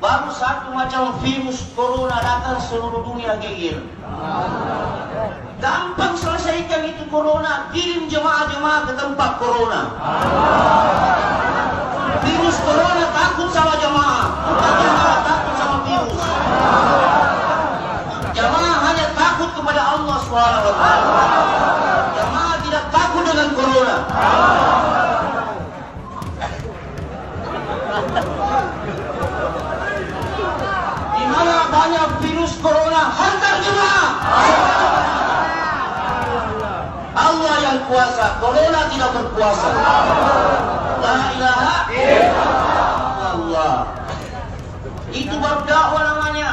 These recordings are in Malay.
Baru satu macam virus corona datang seluruh dunia geger. Gampang selesaikan itu corona, kirim jemaah-jemaah ke tempat corona. Virus corona takut sama jemaah, bukan jemaah takut sama virus. Jemaah hanya takut kepada Allah SWT. Jemaah tidak takut dengan corona. Di mana banyak virus corona, hantar jemaah. Allah yang kuasa, corona tidak berkuasa. La ilaha illallah. Itu baru dakwah namanya.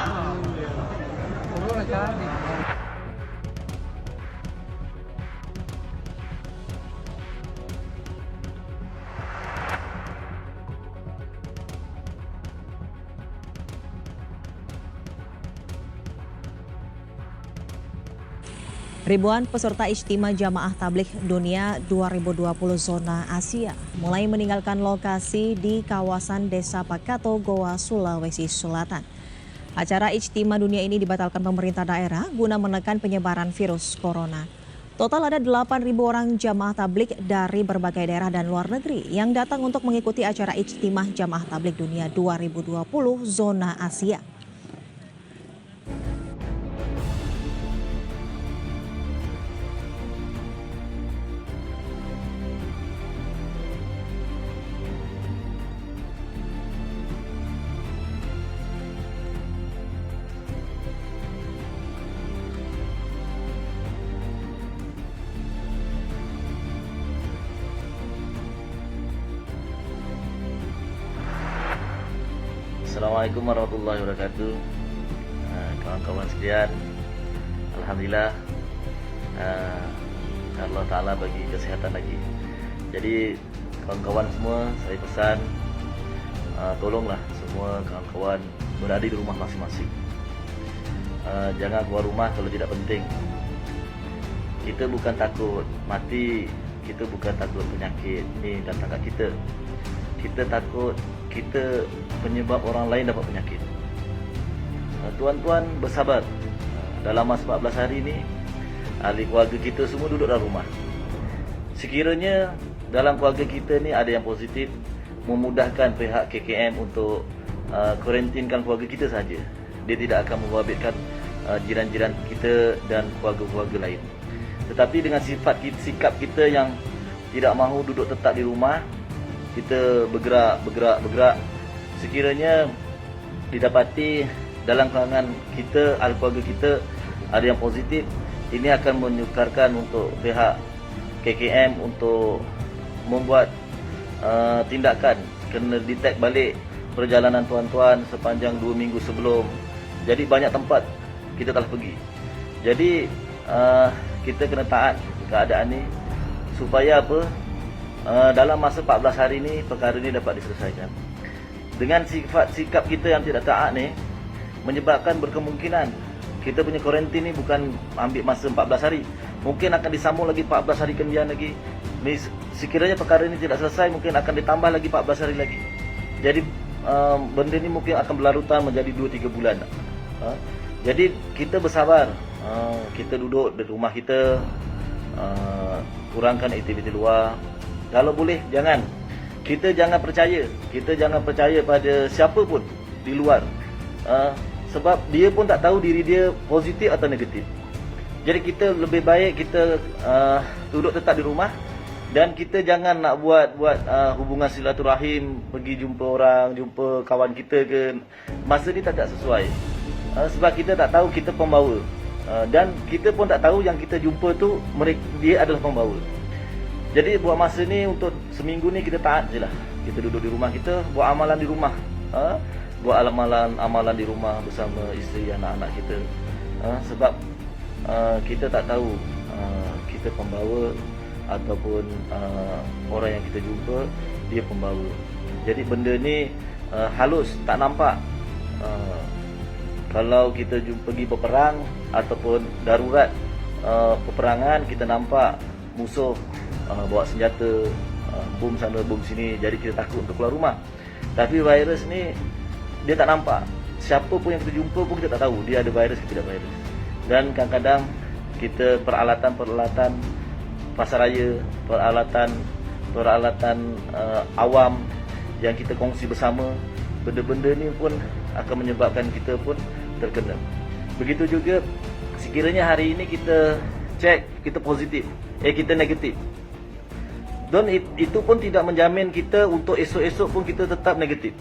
Ribuan peserta Ijtima Jamaah Tabligh Dunia 2020 Zona Asia mulai meninggalkan lokasi di kawasan Desa Pakato, Goa, Sulawesi Selatan. Acara Ijtima Dunia ini dibatalkan pemerintah daerah guna menekan penyebaran virus corona. Total ada 8.000 orang jamaah tabligh dari berbagai daerah dan luar negeri yang datang untuk mengikuti acara Ijtima Jamaah Tabligh Dunia 2020 Zona Asia. Assalamualaikum warahmatullahi wabarakatuh. Kawan-kawan sekalian, alhamdulillah Allah Ta'ala bagi kesehatan lagi. Jadi kawan-kawan semua, saya pesan tolonglah semua kawan-kawan berada di rumah masing-masing. Jangan keluar rumah kalau tidak penting. Kita bukan takut mati, kita bukan takut penyakit ni datang kat kita. Kita takut kita penyebab orang lain dapat penyakit. Tuan-tuan bersabar. Dalam masa 14 hari ini, ahli keluarga kita semua duduk dalam rumah. Sekiranya dalam keluarga kita ni ada yang positif, memudahkan pihak KKM untuk kuarantinkan keluarga kita saja. Dia tidak akan membabitkan jiran-jiran kita dan keluarga-keluarga lain. Tetapi dengan sikap kita yang tidak mahu duduk tetap di rumah, kita bergerak. Sekiranya didapati dalam kalangan kita, ahli keluarga kita ada yang positif, ini akan menyukarkan untuk pihak KKM untuk membuat tindakan, kena detect balik perjalanan tuan-tuan sepanjang 2 minggu sebelum. Jadi banyak tempat kita telah pergi. Jadi kita kena taat keadaan ni supaya apa? Dalam masa 14 hari ni perkara ni dapat diselesaikan. Dengan sikap kita yang tidak taat ni menyebabkan berkemungkinan kita punya kuarantin ni bukan ambil masa 14 hari, mungkin akan disambung lagi 14 hari kemudian lagi. Sekiranya perkara ni tidak selesai, mungkin akan ditambah lagi 14 hari lagi. Jadi benda ni mungkin akan berlarutan menjadi 2-3 bulan. Jadi kita bersabar. Kita duduk di rumah kita, kurangkan aktiviti luar. Kalau boleh jangan. Kita jangan percaya pada siapa pun di luar. Sebab dia pun tak tahu diri dia positif atau negatif. Jadi kita lebih baik kita duduk tetap di rumah, dan kita jangan nak buat hubungan silaturahim, pergi jumpa orang, jumpa kawan kita ke. Masa ni tak sesuai. Sebab kita tak tahu kita pembawa. Dan kita pun tak tahu yang kita jumpa tu dia adalah pembawa. Jadi buat masa ni untuk seminggu ni kita taat je lah. Kita duduk di rumah kita, buat amalan di rumah. Buat amalan di rumah bersama isteri, anak-anak kita. Sebab kita tak tahu kita pembawa ataupun orang yang kita jumpa dia pembawa. Jadi benda ni halus, tak nampak. Kalau kita pergi berperang ataupun darurat peperangan, kita nampak musuh bawa senjata, bom sana bom sini, jadi kita takut untuk keluar rumah. Tapi virus ni dia tak nampak. Siapa pun yang kita jumpa pun kita tak tahu dia ada virus ke tidak virus. Dan kadang-kadang kita peralatan pasar raya, peralatan awam yang kita kongsi bersama, benda-benda ni pun akan menyebabkan kita pun terkena. Begitu juga sekiranya hari ini kita cek kita positif, kita negatif. Dan itu pun tidak menjamin kita untuk esok-esok pun kita tetap negatif.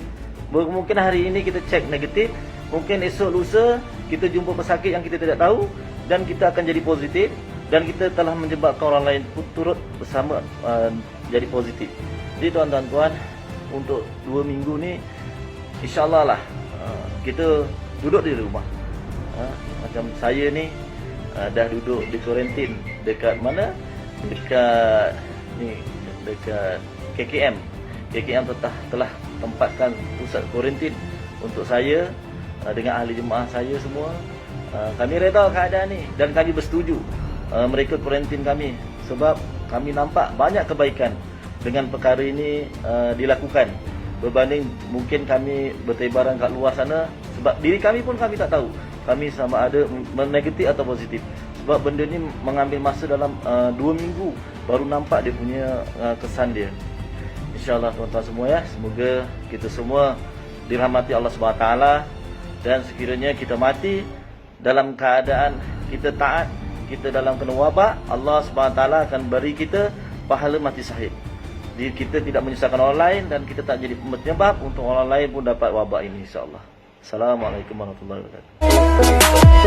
Mungkin hari ini kita cek negatif, mungkin esok lusa kita jumpa pesakit yang kita tidak tahu dan kita akan jadi positif dan kita telah menyebabkan orang lain pun turut bersama jadi positif. Jadi tuan-tuan, untuk 2 minggu ni insya-Allah lah kita duduk di rumah. Macam saya ni dah duduk di kuarantin dekat mana? Dekat KKM. KKM telah tempatkan pusat kuarantin untuk saya dengan ahli jemaah saya semua. Kami reda keadaan ni dan kami bersetuju mereka kuarantin kami sebab kami nampak banyak kebaikan dengan perkara ini dilakukan berbanding mungkin kami bertebaran kat luar sana, sebab diri kami pun kami tak tahu kami sama ada negatif atau positif, sebab benda ni mengambil masa dalam 2 minggu baru nampak dia punya kesan dia. InsyaAllah tuan-tuan semua ya, semoga kita semua dirahmati Allah SWT, dan sekiranya kita mati dalam keadaan kita taat, kita dalam kena wabak, Allah SWT akan beri kita pahala mati syahid. Jadi kita tidak menyusahkan orang lain dan kita tak jadi penyebab untuk orang lain pun dapat wabak ini, insyaAllah. Assalamualaikum warahmatullahi wabarakatuh.